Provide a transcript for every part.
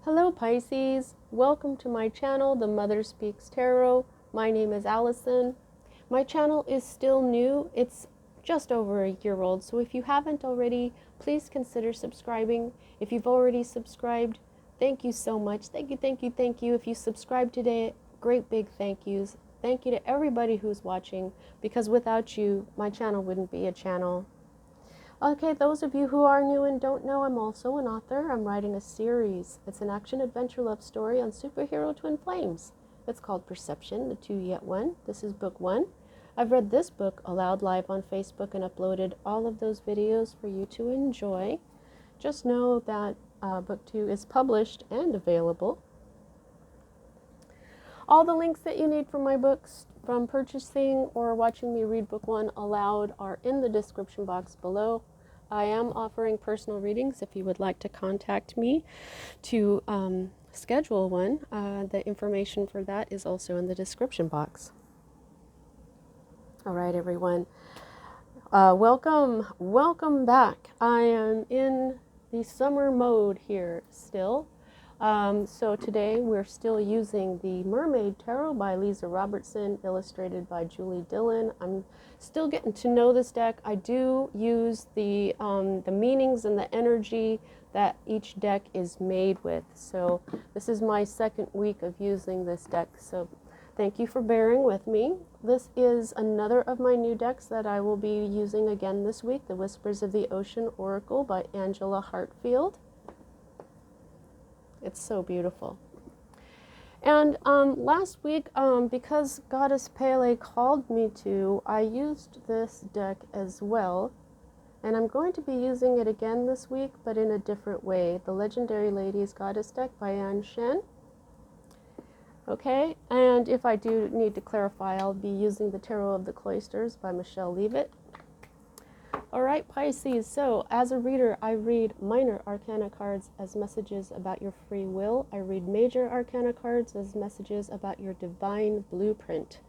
Hello Pisces, welcome to my channel, The Mother Speaks Tarot. My name is Allison. My channel is still new, it's just over a year old, so if you haven't already, please consider subscribing. If you've already subscribed, thank you so much. Thank you, thank you, thank you. If you subscribed today, great big thank yous. Thank you to everybody who's watching, because without you, my channel wouldn't be a channel. Okay, those of you who are new and don't know, I'm also an author. I'm writing a series. It's an action-adventure love story on superhero twin flames. It's called Perception, the Two Yet One. This is book 1. I've read this book aloud live on Facebook and uploaded all of those videos for you to enjoy. Just know that book 2 is published and available. All the links that you need for my books, from purchasing or watching me read book 1 aloud, are in the description box below. I am offering personal readings if you would like to contact me to schedule one. The information for that is also in the description box. All right, everyone. Welcome back. I am in the summer mode here still. So today we're still using the Mermaid Tarot by Lisa Robertson, illustrated by Julie Dillon. I'm still getting to know this deck. I do use the meanings and the energy that each deck is made with. So this is my second week of using this deck. So thank you for bearing with me. This is another of my new decks that I will be using again this week, The Whispers of the Ocean Oracle by Angela Hartfield. It's so beautiful. And last week, because Goddess Pele called me to, I used this deck as well. And I'm going to be using it again this week, but in a different way. The Legendary Ladies Goddess deck by Anne Shen. Okay, and if I do need to clarify, I'll be using the Tarot of the Cloisters by Michelle Leavitt. All right, Pisces, so as a reader, I read minor arcana cards as messages about your free will. I read major arcana cards as messages about your divine blueprint.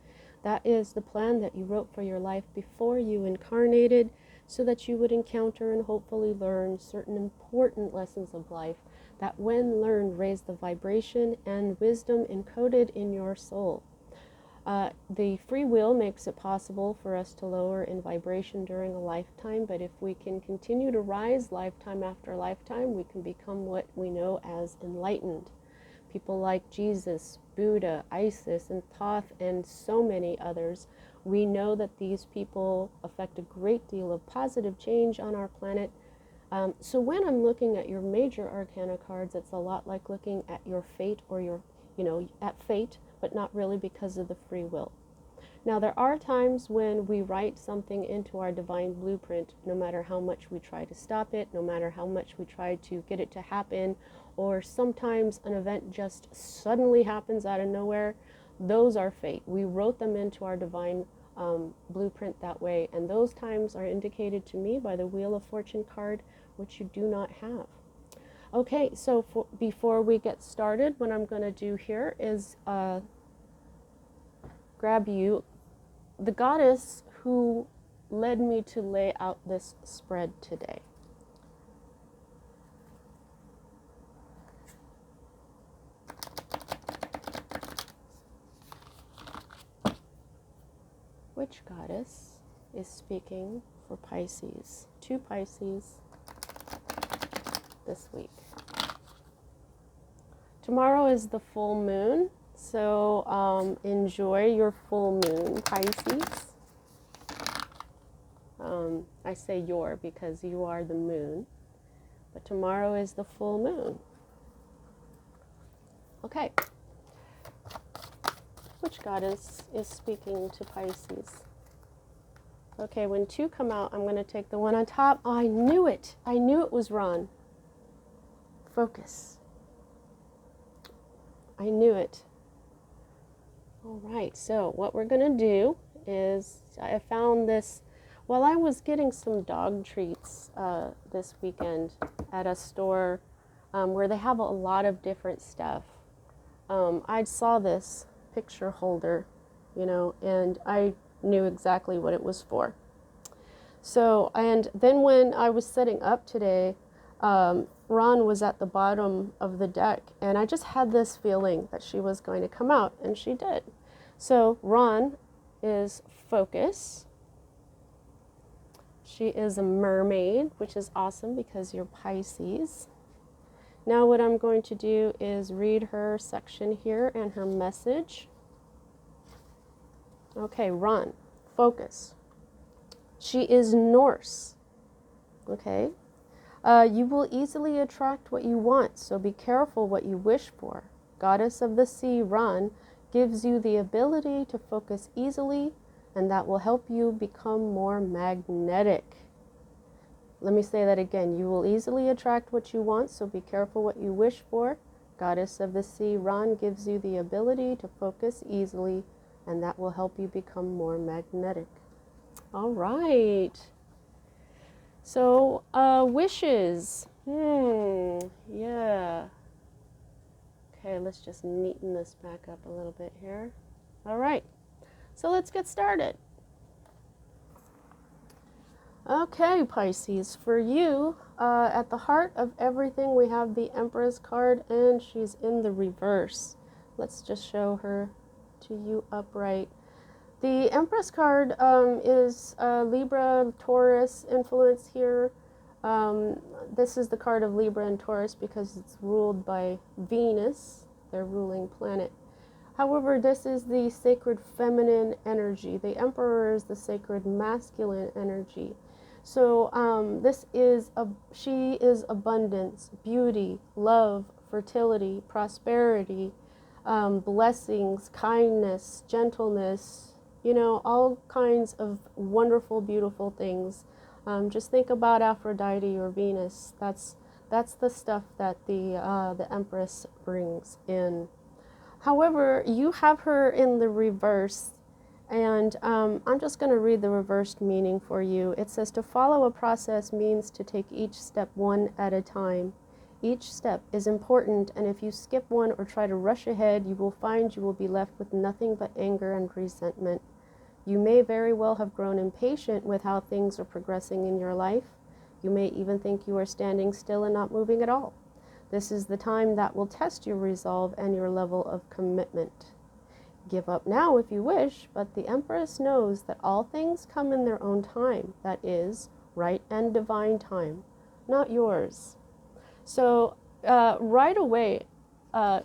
That is the plan that you wrote for your life before you incarnated, so that you would encounter and hopefully learn certain important lessons of life that, when learned, raise the vibration and wisdom encoded in your soul. The free will makes it possible for us to lower in vibration during a lifetime, but if we can continue to rise lifetime after lifetime, we can become what we know as enlightened. People like Jesus, Buddha, Isis, and Thoth, and so many others, we know that these people affect a great deal of positive change on our planet. So when I'm looking at your major arcana cards, it's a lot like looking at your fate, or your, at fate, but not really, because of the free will. Now, there are times when we write something into our divine blueprint, no matter how much we try to stop it, no matter how much we try to get it to happen, or sometimes an event just suddenly happens out of nowhere. Those are fate. We wrote them into our divine blueprint that way, and those times are indicated to me by the Wheel of Fortune card, which you do not have. Okay, so before we get started, what I'm going to do here is grab you the goddess who led me to lay out this spread today. Which goddess is speaking for Pisces? 2 Pisces this week. Tomorrow is the full moon, so enjoy your full moon, Pisces. I say your because you are the moon, but tomorrow is the full moon. Okay. Which goddess is speaking to Pisces? Okay, when 2 come out, I'm going to take the one on top. Oh, I knew it. I knew it was Ron. Focus. I knew it. All right, so what we're going to do is, I found this while I was getting some dog treats this weekend at a store where they have a lot of different stuff. I saw this picture holder, and I knew exactly what it was for. So, and then when I was setting up today, Ron was at the bottom of the deck, and I just had this feeling that she was going to come out, and she did. So Ron is focus. She is a mermaid, which is awesome because you're Pisces. Now what I'm going to do is read her section here and her message. Okay, Ron, focus. She is Norse. Okay. You will easily attract what you want, so be careful what you wish for. Goddess of the sea, Ran, gives you the ability to focus easily, and that will help you become more magnetic. Let me say that again. You will easily attract what you want, so be careful what you wish for. Goddess of the sea, Ran, gives you the ability to focus easily, and that will help you become more magnetic. All right. So, wishes. Yeah. Okay, let's just neaten this back up a little bit here. All right. So let's get started. Okay, Pisces, for you, at the heart of everything, we have the Empress card, and she's in the reverse. Let's just show her to you upright. The Empress card is Libra, Taurus influence here. This is the card of Libra and Taurus because it's ruled by Venus, their ruling planet. However, this is the sacred feminine energy. The Emperor is the sacred masculine energy. So she is abundance, beauty, love, fertility, prosperity, blessings, kindness, gentleness, you know, all kinds of wonderful, beautiful things. Just think about Aphrodite or Venus. That's the stuff that the Empress brings in. However, you have her in the reverse, and I'm just going to read the reversed meaning for you. It says, to follow a process means to take each step one at a time. Each step is important, and if you skip one or try to rush ahead, you will find you will be left with nothing but anger and resentment. You may very well have grown impatient with how things are progressing in your life. You may even think you are standing still and not moving at all. This is the time that will test your resolve and your level of commitment. Give up now if you wish, but the Empress knows that all things come in their own time, that is, right and divine time, not yours. So right away,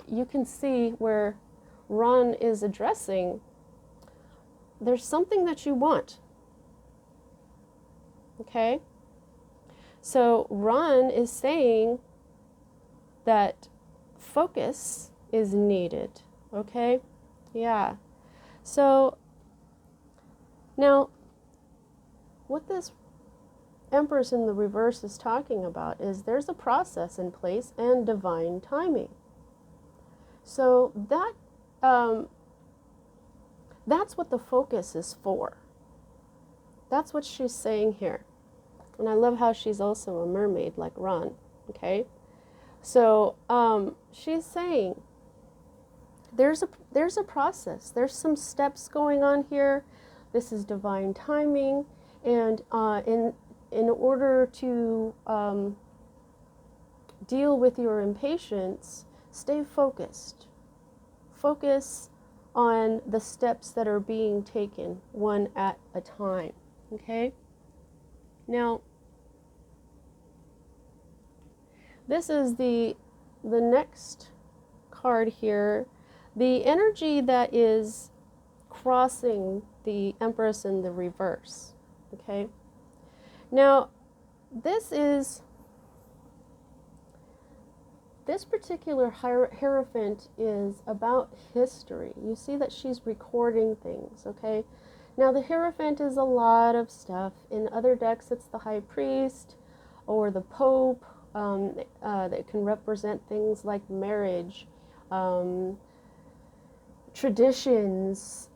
you can see where Ron is addressing, there's something that you want. Okay? So Ron is saying that focus is needed. Okay? Yeah. So now, what this Empress in the reverse is talking about is there's a process in place and divine timing. So that's what the focus is for. That's what she's saying here. And I love how she's also a mermaid like Ron. Okay? So she's saying there's a process. There's some steps going on here. This is divine timing. And in order to deal with your impatience, stay focused. Focus on the steps that are being taken one at a time. Okay? Now, this is the next card here. The energy that is crossing the Empress in the reverse. Okay? Now, this particular Hierophant is about history. You see that she's recording things, okay? Now, the Hierophant is a lot of stuff. In other decks, it's the High Priest or the Pope. That can represent things like marriage, traditions,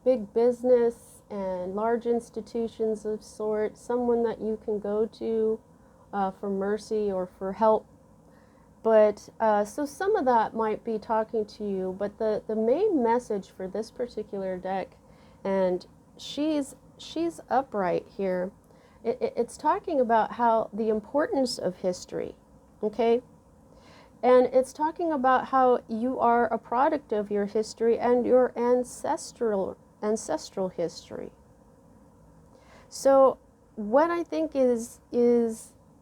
big business, and large institutions of sorts, someone that you can go to for mercy or for help. But so some of that might be talking to you, but the main message for this particular deck, and she's upright here, It's talking about how the importance of history, okay? And it's talking about how you are a product of your history and your ancestral history. So what I think is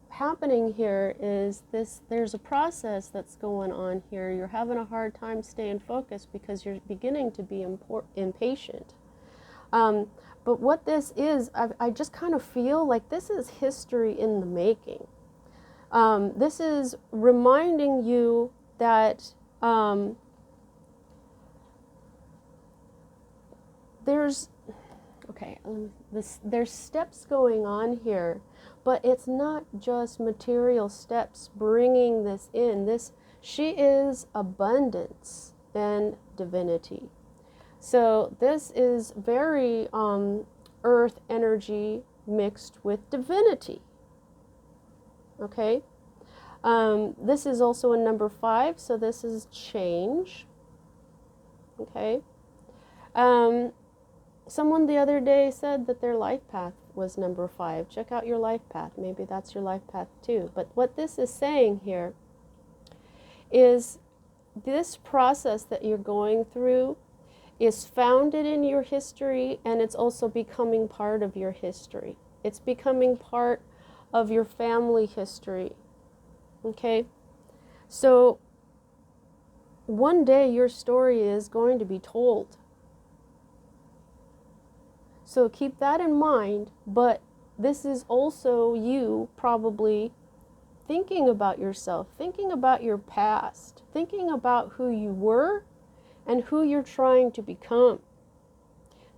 happening here is this: there's a process that's going on here. You're having a hard time staying focused because you're beginning to be impatient. But what this is, I just kind of feel like this is history in the making. This is reminding you that there's steps going on here, but it's not just material steps bringing this in. She is abundance and divinity. So this is very earth energy mixed with divinity. Okay? This is also a number 5, so this is change. Okay? Someone the other day said that their life path was number 5. Check out your life path. Maybe that's your life path too. But what this is saying here is this process that you're going through is founded in your history, and it's also becoming part of your history. It's becoming part of your family history. Okay? So one day your story is going to be told. So keep that in mind, but this is also you probably thinking about yourself, thinking about your past, thinking about who you were and who you're trying to become.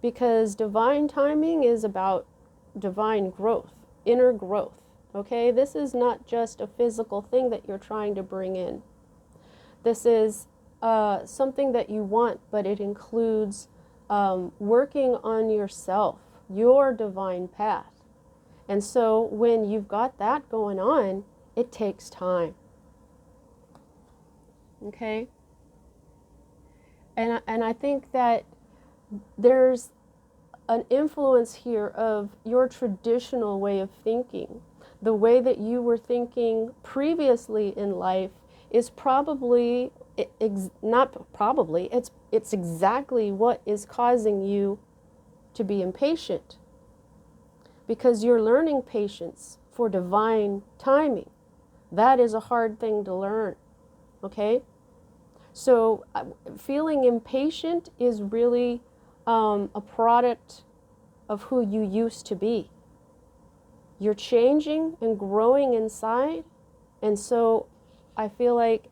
Because divine timing is about divine growth, inner growth. Okay? This is not just a physical thing that you're trying to bring in. This is something that you want, but it includes working on yourself, your divine path. And so when you've got that going on, it takes time. Okay? And I think that there's an influence here of your traditional way of thinking. The way that you were thinking previously in life is probably, not probably, it's exactly what is causing you to be impatient. Because you're learning patience for divine timing. That is a hard thing to learn. Okay? So feeling impatient is really a product of who you used to be. You're changing and growing inside, and so I feel like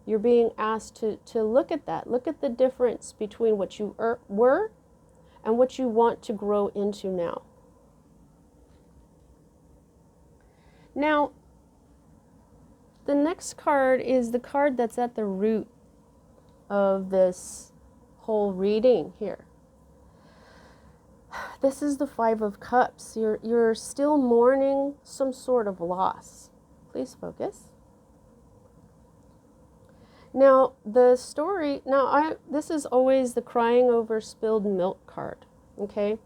you're being asked to look at that. Look at the difference between what you were and what you want to grow into now. Now, the next card is the card that's at the root of this whole reading here. This is the 5 of Cups. You're still mourning some sort of loss. Please focus. Now, the story, this is always the crying over spilled milk card, okay?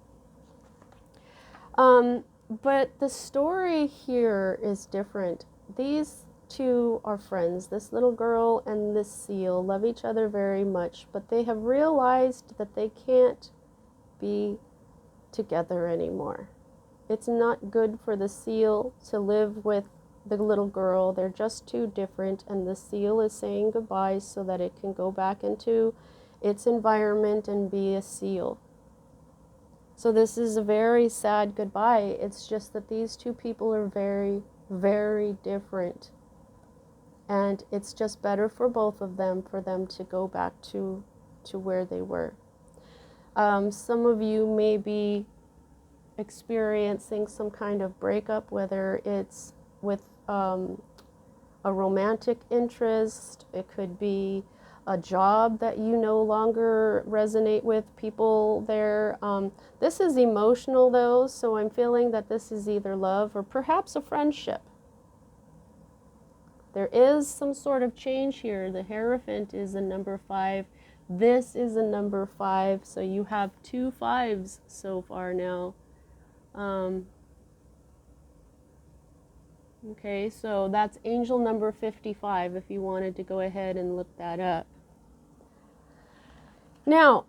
But the story here is different. These two are friends. This little girl and this seal love each other very much, but they have realized that they can't be together anymore. It's not good for the seal to live with the little girl. They're just too different, and the seal is saying goodbye so that it can go back into its environment and be a seal. So this is a very sad goodbye. It's just that these two people are very, very different. And it's just better for both of them for them to go back to where they were. Some of you may be experiencing some kind of breakup, whether it's with a romantic interest. It could be a job that you no longer resonate with people there. This is emotional though, so I'm feeling that this is either love or perhaps a friendship. There is some sort of change here. The Hierophant is a number 5. This is a number 5, so you have 2 5s so far now. Okay, so that's angel number 55 if you wanted to go ahead and look that up. Now,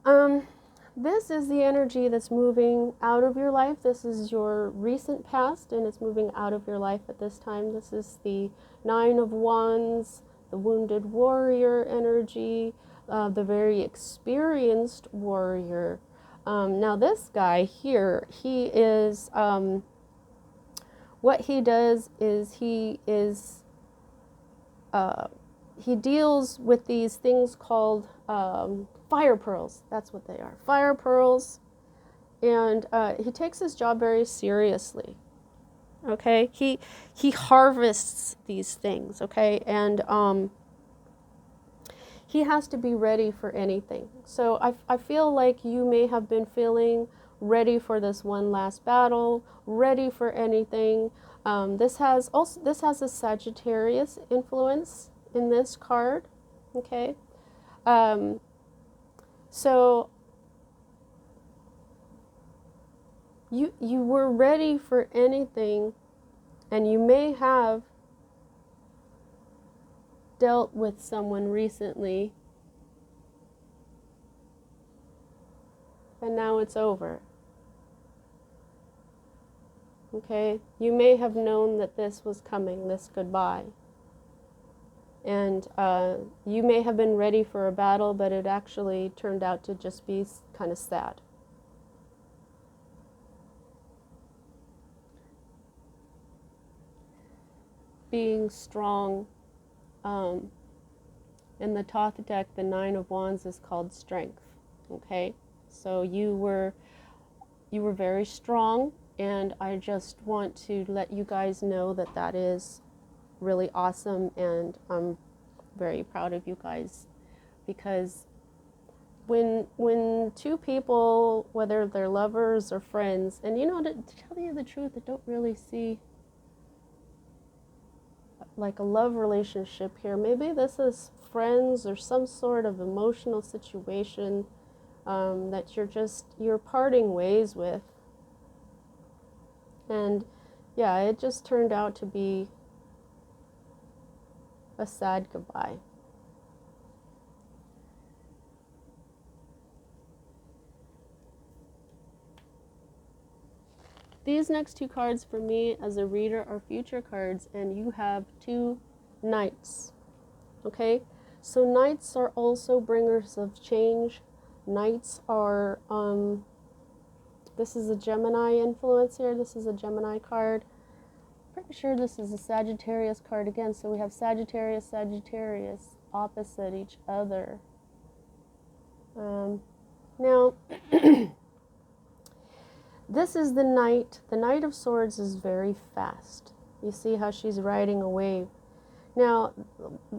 this is the energy that's moving out of your life. This is your recent past, and it's moving out of your life at this time. This is the Nine of Wands, the wounded warrior energy, the very experienced warrior. Now, this guy here, he is, what he does is he deals with these things called fire pearls. That's what they are, fire pearls. And he takes his job very seriously. Okay, he harvests these things. Okay, and he has to be ready for anything. So I feel like you may have been feeling ready for this one last battle, ready for anything. This has a Sagittarius influence in this card. Okay, so you were ready for anything, and you may have dealt with someone recently, and now it's over. Okay, you may have known that this was coming, this goodbye. And you may have been ready for a battle, but it actually turned out to just be kind of sad. Being strong. In the Thoth deck, the Nine of Wands is called strength. Okay, so you were very strong, and I just want to let you guys know that that is really awesome, and I'm very proud of you guys, because when two people, whether they're lovers or friends, and you know, to tell you the truth, I don't really see like a love relationship here. Maybe this is friends or some sort of emotional situation that you're parting ways with. And yeah, it just turned out to be a sad goodbye. These next two cards for me as a reader are future cards, and you have two knights. Okay, so knights are also bringers of change. Knights are, this is a Gemini influence here. This is a Gemini card. Pretty sure this is a Sagittarius card again. So we have Sagittarius, Sagittarius opposite each other. Now, this is the Knight. The Knight of Swords is very fast. You see how she's riding a wave. Now,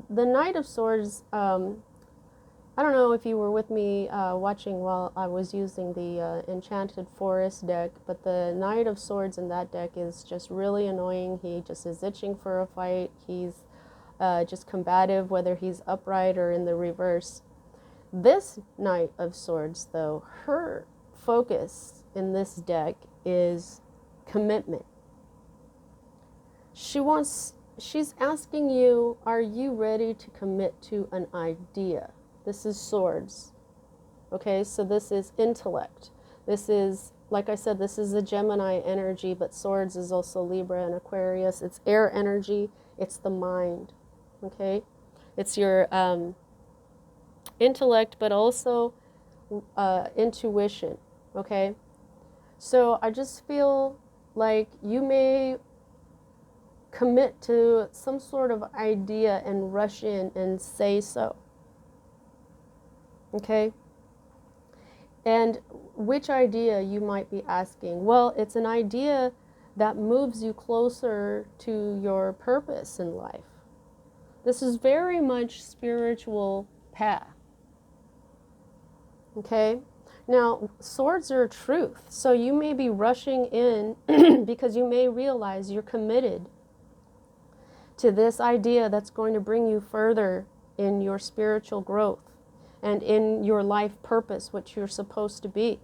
the Knight of Swords, I don't know if you were with me watching while I was using the Enchanted Forest deck, but the Knight of Swords in that deck is just really annoying. He just is itching for a fight. He's just combative, whether he's upright or in the reverse. This Knight of Swords, though, her focus in this deck is commitment. She's asking you, are you ready to commit to an idea? This is swords. Okay, so this is intellect. This is, like I said, this is a Gemini energy, but swords is also Libra and Aquarius. It's air energy. It's the mind. Okay, it's your intellect, but also intuition. Okay, so I just feel like you may commit to some sort of idea and rush in and say so. Okay, and which idea, you might be asking? Well, it's an idea that moves you closer to your purpose in life. This is very much spiritual path. Okay, now swords are truth, so you may be rushing in because you may realize you're committed to this idea that's going to bring you further in your spiritual growth and in your life purpose, what you're supposed to be.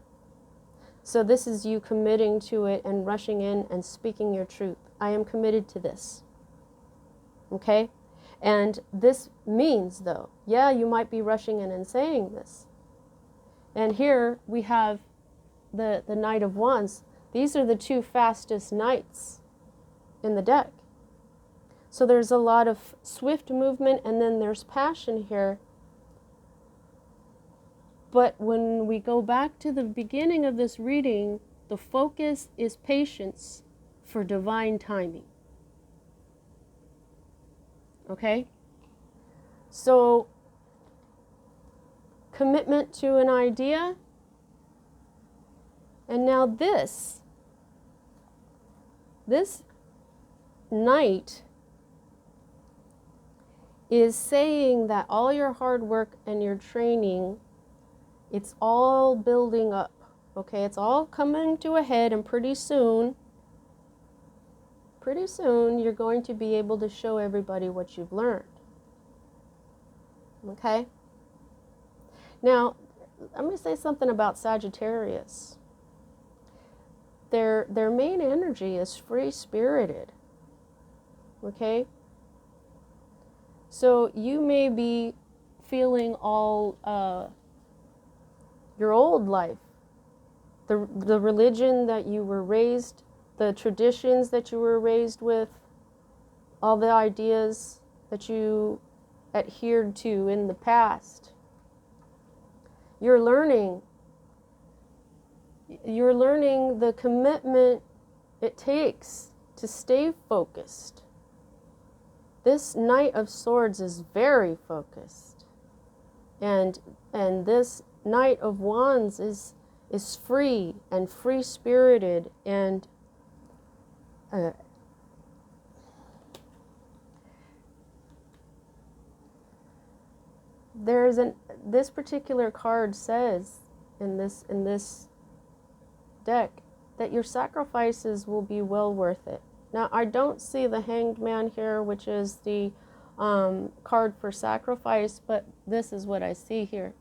So this is you committing to it and rushing in and speaking your truth. I am committed to this. Okay? And this means, though, yeah, you might be rushing in and saying this. And here we have the Knight of Wands. These are the two fastest knights in the deck. So there's a lot of swift movement, and then there's passion here. But when we go back to the beginning of this reading, the focus is patience for divine timing. Okay? So, commitment to an idea. And now this knight is saying that all your hard work and your training, it's all building up. Okay? It's all coming to a head, and pretty soon you're going to be able to show everybody what you've learned. Okay? Now, I'm going to say something about Sagittarius. Their main energy is free-spirited. Okay? So you may be feeling all your old life, the religion that you were raised, the traditions that you were raised with, all the ideas that you adhered to in the past. You're learning the commitment it takes to stay focused. This Knight of Swords is very focused. And this Knight of Wands is free and free-spirited, and this particular card says in this deck that your sacrifices will be well worth it. Now, I don't see the Hanged Man here, which is the card for sacrifice, but this is what I see here.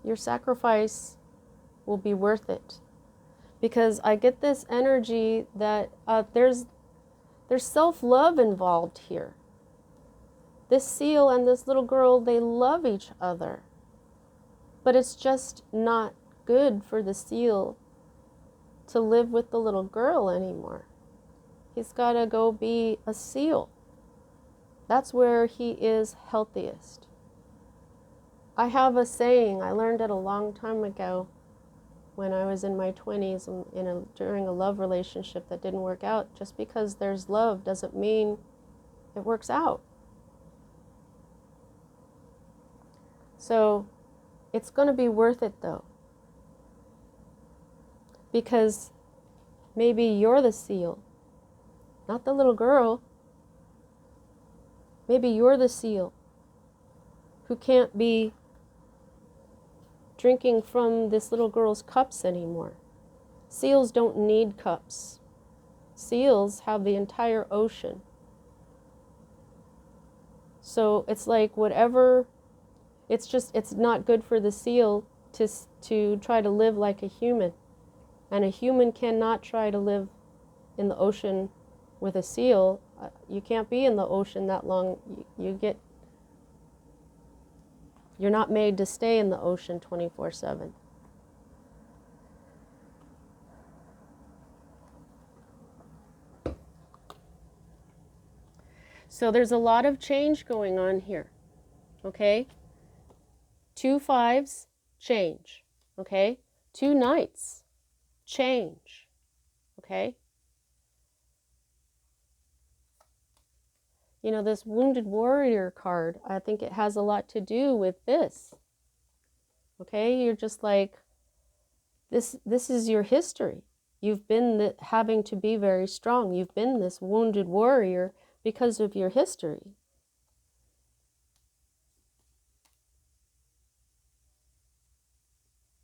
Your sacrifice will be worth it, because I get this energy that there's self-love involved here. This seal and this little girl, they love each other, but it's just not good for the seal to live with the little girl anymore. He's got to go be a seal. That's where he is healthiest. I have a saying, I learned it a long time ago when I was in my 20s during a love relationship that didn't work out. Just because there's love doesn't mean it works out. So it's going to be worth it, though, because maybe you're the seal, not the little girl. Maybe you're the seal who can't be drinking from this little girl's cups anymore. Seals don't need cups. Seals have the entire ocean. So it's like whatever, it's not good for the seal to try to live like a human. And a human cannot try to live in the ocean with a seal. You can't be in the ocean that long. You're not made to stay in the ocean 24/7. So there's a lot of change going on here. Okay? 2 5s, change. Okay? 2 knights, change. Okay? You know, this Wounded Warrior card, I think it has a lot to do with this. Okay? You're just like, this is your history. You've been having to be very strong. You've been this wounded warrior because of your history.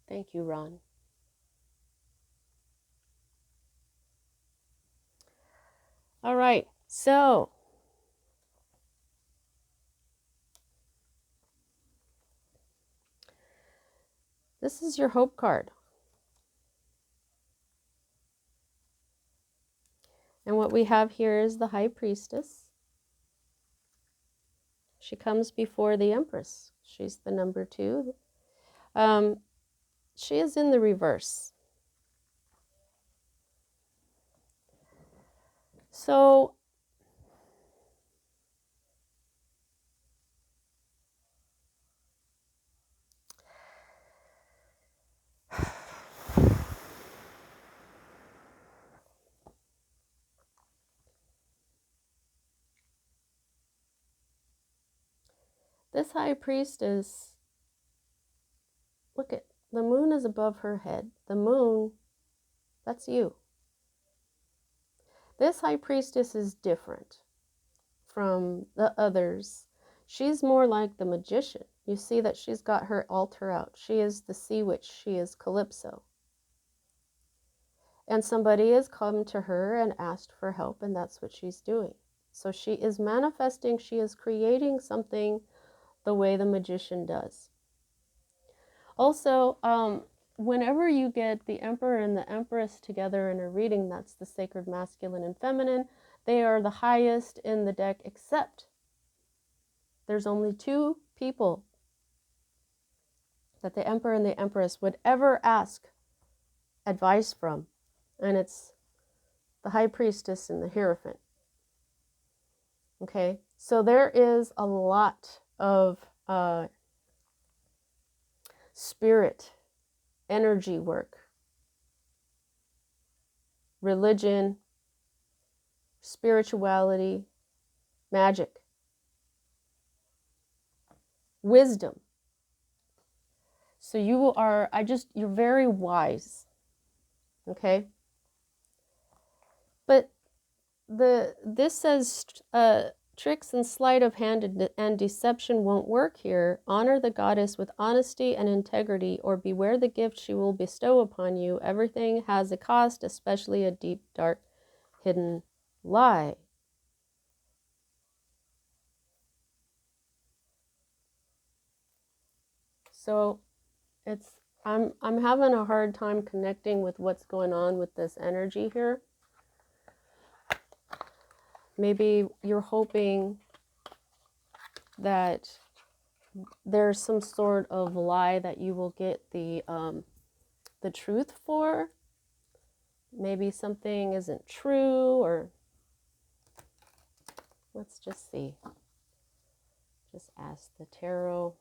Thank you, Ron. All right, so this is your hope card. And what we have here is the High Priestess. She comes before the Empress. She's the number 2. She is in the reverse. So this High Priestess, look at, the moon is above her head. The moon, that's you. This High Priestess is different from the others. She's more like the magician. You see that she's got her altar out. She is the sea witch. She is Calypso. And somebody has come to her and asked for help, and that's what she's doing. So she is manifesting, she is creating something the way the magician does. Also, whenever you get the Emperor and the Empress together in a reading, that's the sacred masculine and feminine. They are the highest in the deck, except there's only 2 people that the Emperor and the Empress would ever ask advice from, and it's the High Priestess and the Hierophant. Okay, so there is a lot of spirit, energy work, religion, spirituality, magic, wisdom. So you're very wise. Okay? But this says tricks and sleight of hand and deception won't work here. Honor the goddess with honesty and integrity, or beware the gift she will bestow upon you. Everything has a cost, especially a deep, dark, hidden lie. So I'm having a hard time connecting with what's going on with this energy here. Maybe you're hoping that there's some sort of lie that you will get the truth for. Maybe something isn't true, or let's just see. Just ask the tarot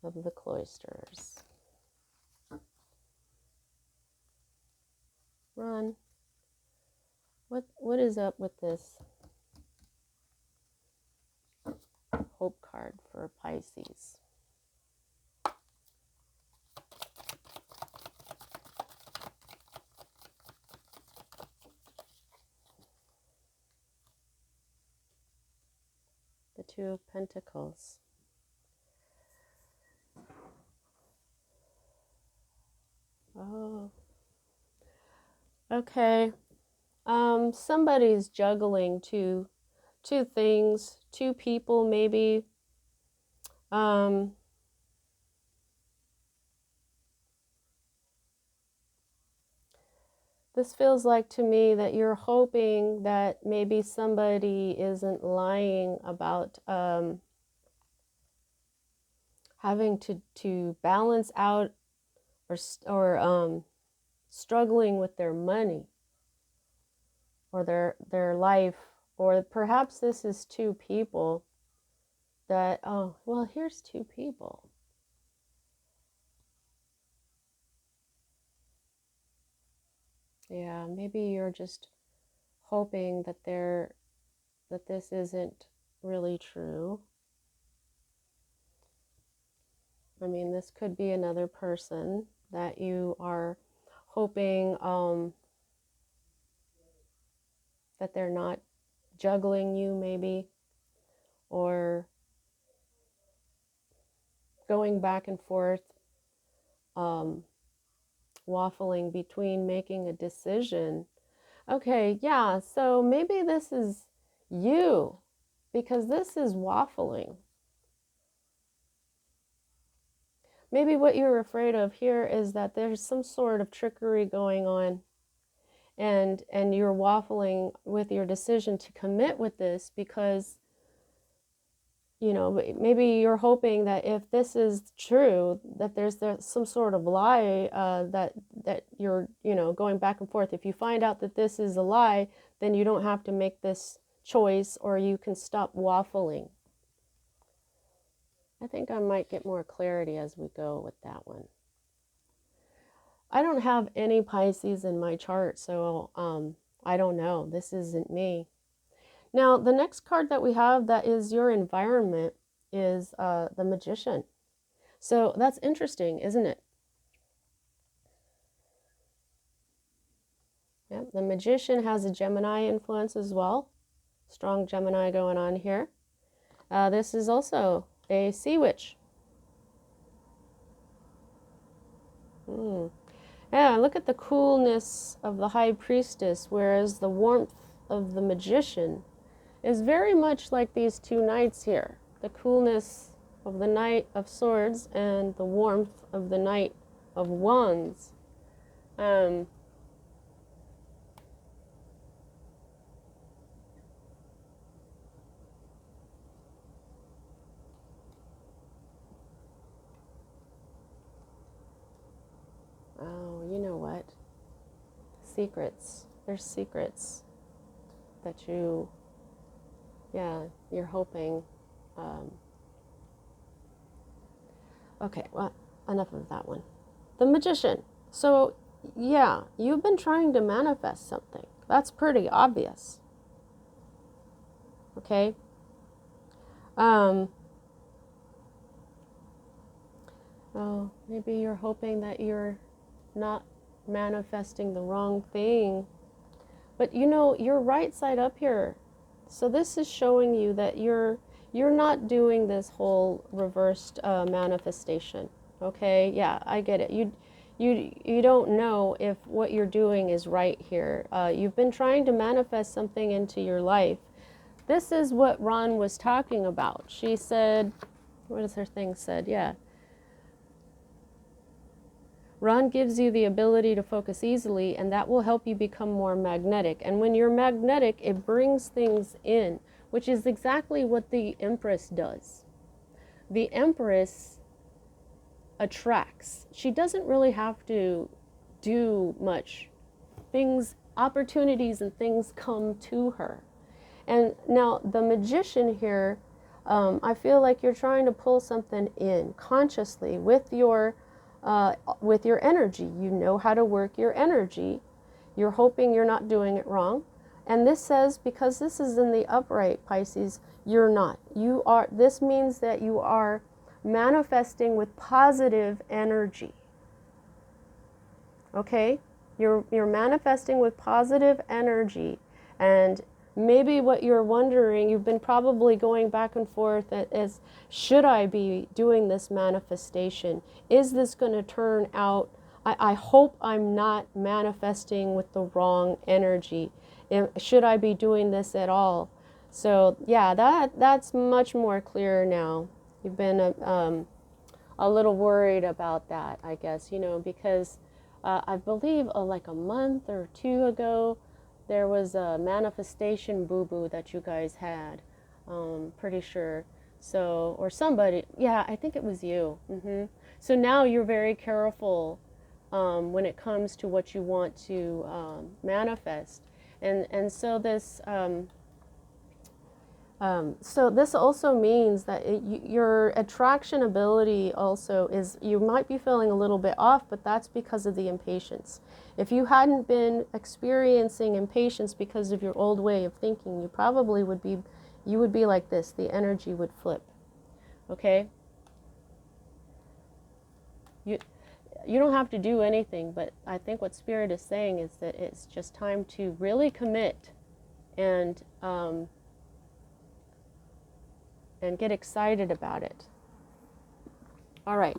of the cloisters. Ron, what is up with this hope card for Pisces? The 2 of Pentacles. Oh. Okay. Somebody's juggling two things, 2 people maybe. This feels like to me that you're hoping that maybe somebody isn't lying about having to balance out or struggling with their money or their life, or perhaps this is 2 people that, oh, well, here's 2 people. Yeah, maybe you're just hoping that this isn't really true. I mean, this could be another person that you are hoping that they're not juggling you maybe, or going back and forth, waffling between making a decision. Okay, yeah, so maybe this is you, because this is waffling. Maybe what you're afraid of here is that there's some sort of trickery going on, and you're waffling with your decision to commit with this because, you know, maybe you're hoping that if this is true, that there's some sort of lie that you're, you know, going back and forth. If you find out that this is a lie, then you don't have to make this choice, or you can stop waffling. I think I might get more clarity as we go with that one. I don't have any Pisces in my chart, so I don't know. This isn't me. Now, the next card that we have that is your environment is the Magician. So that's interesting, isn't it? Yeah, the Magician has a Gemini influence as well. Strong Gemini going on here. This is also a Sea Witch. Yeah, look at the coolness of the High Priestess, whereas the warmth of the Magician is very much like these two knights here. The coolness of the Knight of Swords and the warmth of the Knight of Wands. Oh, you know what? Secrets. There's secrets that you're hoping. Okay, well, enough of that one. The Magician. So, yeah, you've been trying to manifest something. That's pretty obvious. Okay? Oh, maybe you're hoping that you're not manifesting the wrong thing. But you know, you're right side up here. So this is showing you that you're not doing this whole reversed manifestation. Okay? Yeah, I get it. You don't know if what you're doing is right here. You've been trying to manifest something into your life. This is what Ron was talking about. She said, what is her thing said? Yeah. Ron gives you the ability to focus easily, and that will help you become more magnetic. And when you're magnetic, it brings things in, which is exactly what the Empress does. The Empress attracts. She doesn't really have to do much. Opportunities and things come to her. And now the Magician here, I feel like you're trying to pull something in consciously with your energy. You know how to work your energy. You're hoping you're not doing it wrong. And this says, because this is in the upright, Pisces, you're not. You are. This means that you are manifesting with positive energy. Okay? You're manifesting with positive energy. And maybe what you're wondering, you've been probably going back and forth, is, should I be doing this manifestation? Is this going to turn out? I hope I'm not manifesting with the wrong energy. Should I be doing this at all? So yeah, that's much more clear now. You've been a little worried about that, I guess, you know, because I believe like a month or two ago, there was a manifestation boo-boo that you guys had, pretty sure. So, or somebody, yeah, I think it was you. So now you're very careful when it comes to what you want to manifest. And so this, so this also means that your attraction ability also is, you might be feeling a little bit off, but that's because of the impatience. If you hadn't been experiencing impatience because of your old way of thinking, you probably would be, you would be like this. The energy would flip. Okay? You don't have to do anything, but I think what Spirit is saying is that it's just time to really commit and get excited about it. All right.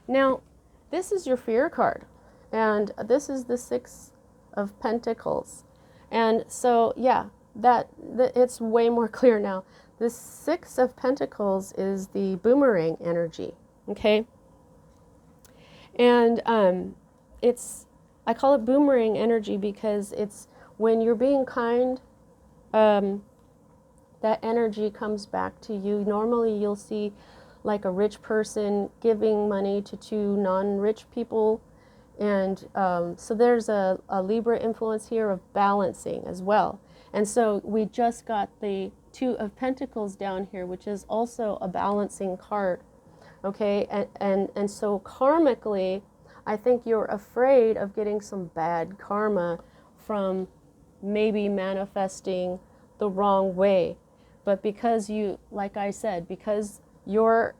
Now, this is your fear card. And this is the Six of Pentacles. And so, yeah, it's way more clear now. The Six of Pentacles is the boomerang energy. Okay? And it's I call it boomerang energy because it's when you're being kind, that energy comes back to you. Normally you'll see like a rich person giving money to two non-rich people. And so there's a Libra influence here of balancing as well. And so we just got the Two of Pentacles down here, which is also a balancing card. Okay, and so karmically, I think you're afraid of getting some bad karma from maybe manifesting the wrong way. But because you, like I said, because your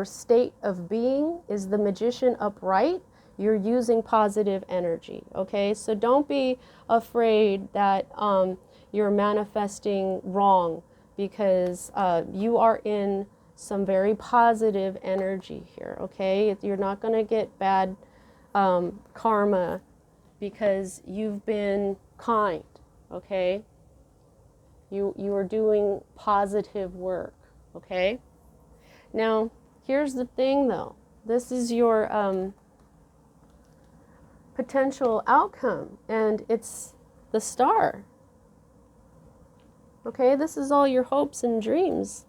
state of being is the Magician upright, you're using positive energy. Okay, so don't be afraid that you're manifesting wrong, because you are in some very positive energy here. Okay, you're not going to get bad karma because you've been kind. Okay, you are doing positive work. Okay, now here's the thing though, this is your potential outcome, and it's the Star. Okay, this is all your hopes and dreams.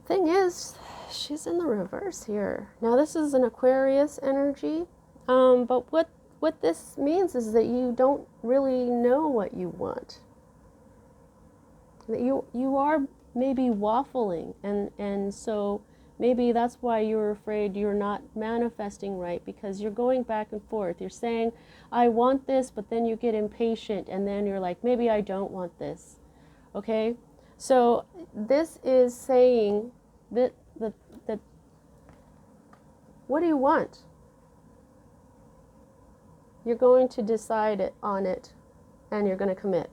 Thing is, she's in the reverse here. Now this is an Aquarius energy, but what this means is that you don't really know what you want. That you are maybe waffling, and so maybe that's why you're afraid you're not manifesting right, because you're going back and forth. You're saying, I want this, but then you get impatient, and then you're like, maybe I don't want this. Okay? So this is saying that what do you want? You're going to decide on it, and you're going to commit.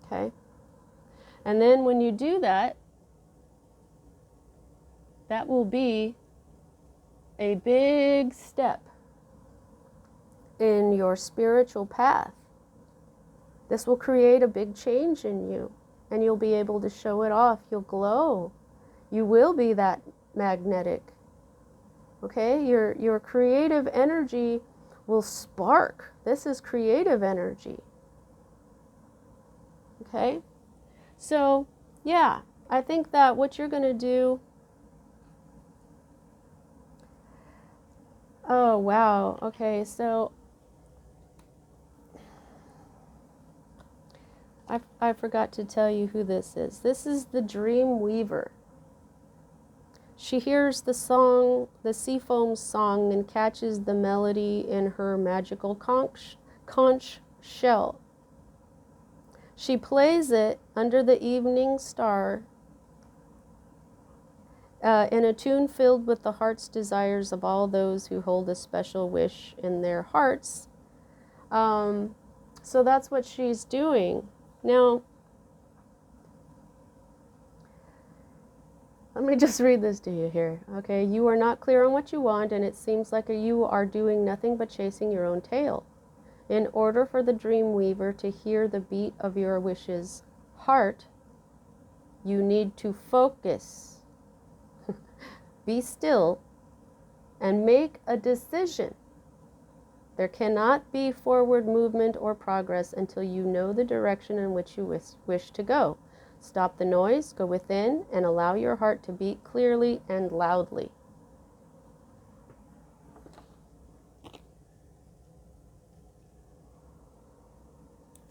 Okay? And then when you do that, that will be a big step in your spiritual path. This will create a big change in you, and you'll be able to show it off. You'll glow. You will be that magnetic. Okay? Your creative energy will spark. This is creative energy. Okay? So, yeah, I think that what you're going to do... Oh, wow. Okay, so I forgot to tell you who this is. This is the Dream Weaver. She hears the song, the seafoam song, and catches the melody in her magical conch shell. She plays it under the evening star in a tune filled with the heart's desires of all those who hold a special wish in their hearts. So that's what she's doing. Now, let me just read this to you here. Okay, you are not clear on what you want, and it seems like you are doing nothing but chasing your own tail. In order for the dream weaver to hear the beat of your wishes' heart, you need to focus, be still, and make a decision. There cannot be forward movement or progress until you know the direction in which you wish to go. Stop the noise, go within, and allow your heart to beat clearly and loudly.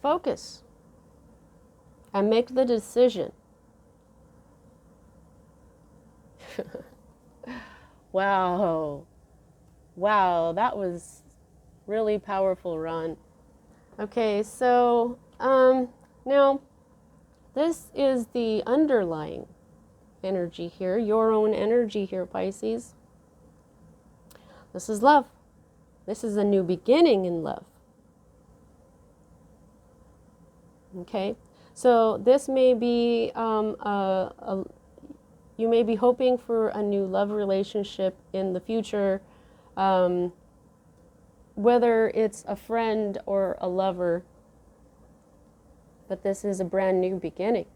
Focus and make the decision. Wow. Wow, that was really powerful, Ron. Okay, so now this is the underlying energy here, your own energy here, Pisces. This is love. This is a new beginning in love. Okay, so this may be you may be hoping for a new love relationship in the future, whether it's a friend or a lover, but this is a brand new beginning.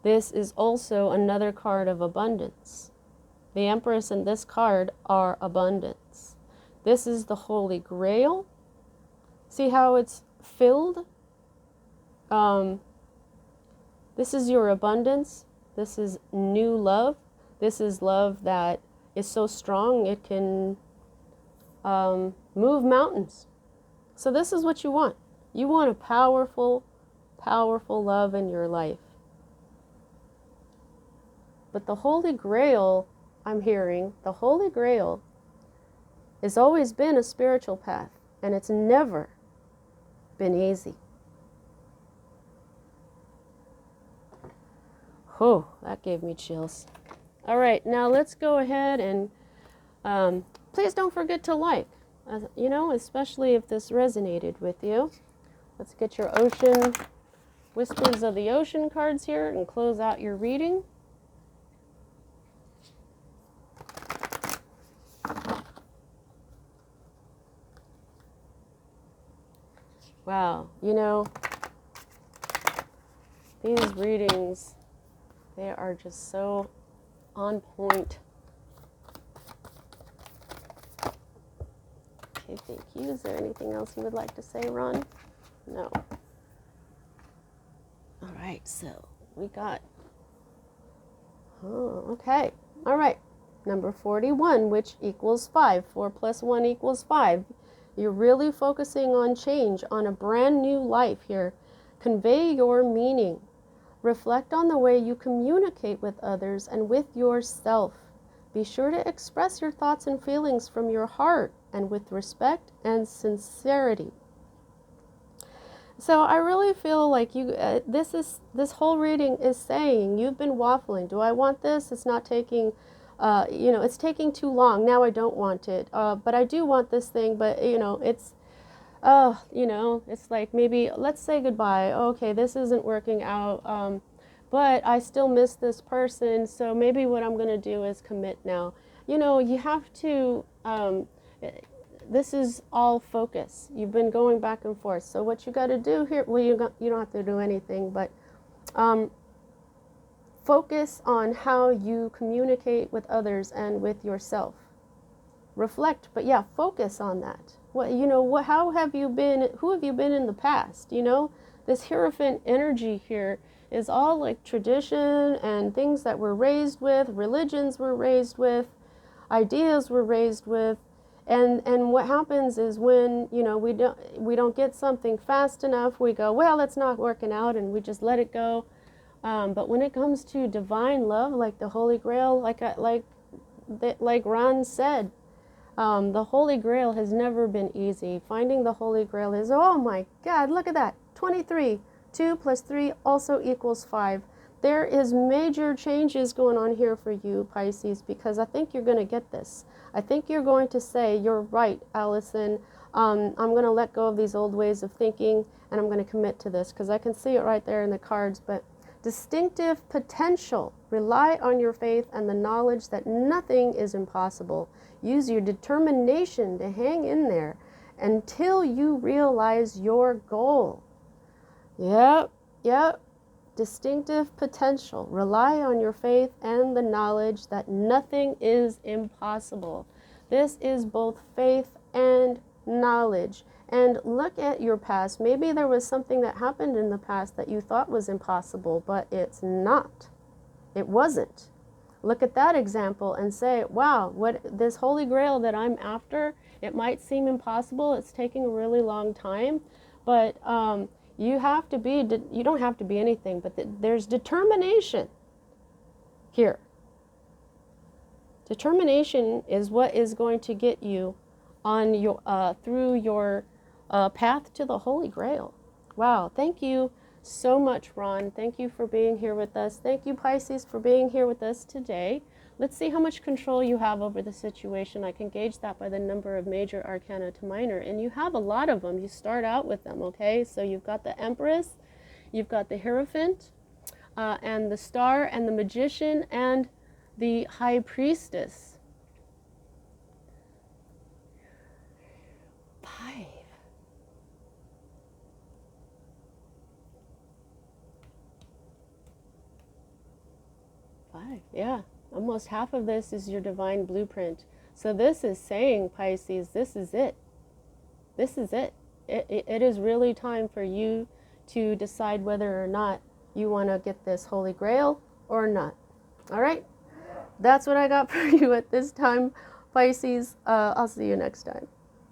This is also another card of abundance. The Empress and this card are abundance. This is the Holy Grail. See how it's filled? This is your abundance. This is new love. This is love that is so strong it can move mountains. So this is what you want. You want a powerful, powerful love in your life. But the Holy Grail, I'm hearing, the Holy Grail has always been a spiritual path, and it's never been easy. Oh, that gave me chills. All right, now let's go ahead and please don't forget to like, you know, especially if this resonated with you. Let's get your ocean, Whispers of the Ocean cards here and close out your reading. Wow, you know, these readings, they are just so on point. Okay, thank you. Is there anything else you would like to say, Ron? No. All right, so we got, oh, okay. All right, number 41, which equals 5. 4 plus 1 equals 5. You're really focusing on change, on a brand new life here. Convey your meaning. Reflect on the way you communicate with others and with yourself. Be sure to express your thoughts and feelings from your heart and with respect and sincerity. So I really feel like you, this whole reading is saying you've been waffling. Do I want this? It's not taking, you know, it's taking too long. Now I don't want it. But I do want this thing. But you know, it's, you know, it's like maybe let's say goodbye. Okay, this isn't working out. But I still miss this person. So maybe what I'm gonna do is commit now. You know, you have to. This is all focus. You've been going back and forth. So what you got to do here, well, you don't have to do anything, but focus on how you communicate with others and with yourself. Reflect, but yeah, focus on that. What, you know, how have you been, who have you been in the past? You know, this Hierophant energy here is all like tradition and things that we're raised with, religions we're raised with, ideas we're raised with. And what happens is when, you know, we don't get something fast enough, we go, well, it's not working out, and we just let it go. But when it comes to divine love, like the Holy Grail, like Ron said, the Holy Grail has never been easy. Finding the Holy Grail is, oh my God, look at that, 23. 2 plus 3 also equals 5. There is major changes going on here for you, Pisces, because I think you're going to get this. I think you're going to say, you're right, Allison. I'm going to let go of these old ways of thinking, and I'm going to commit to this, because I can see it right there in the cards. But distinctive potential. Rely on your faith and the knowledge that nothing is impossible. Use your determination to hang in there until you realize your goal. Yep. Distinctive potential. Rely on your faith and the knowledge that nothing is impossible. This is both faith and knowledge. And look at your past. Maybe there was something that happened in the past that you thought was impossible, but it's not. It wasn't. Look at that example and say, wow, what this Holy Grail that I'm after, it might seem impossible. It's taking a really long time, but you don't have to be anything, but there's determination here. Determination is what is going to get you on your through your path to the Holy Grail. Wow, thank you so much, Ron. Thank you for being here with us. Thank you, Pisces, for being here with us today. Let's see how much control you have over the situation. I can gauge that by the number of major arcana to minor. And you have a lot of them. You start out with them, okay? So you've got the Empress, you've got the Hierophant, and the Star, and the Magician, and the High Priestess. 5. 5. Yeah, almost half of this is your divine blueprint. So this is saying, Pisces, this is it. This is it. It is really time for you to decide whether or not you want to get this Holy Grail or not. All right? That's what I got for you at this time, Pisces. I'll see you next time.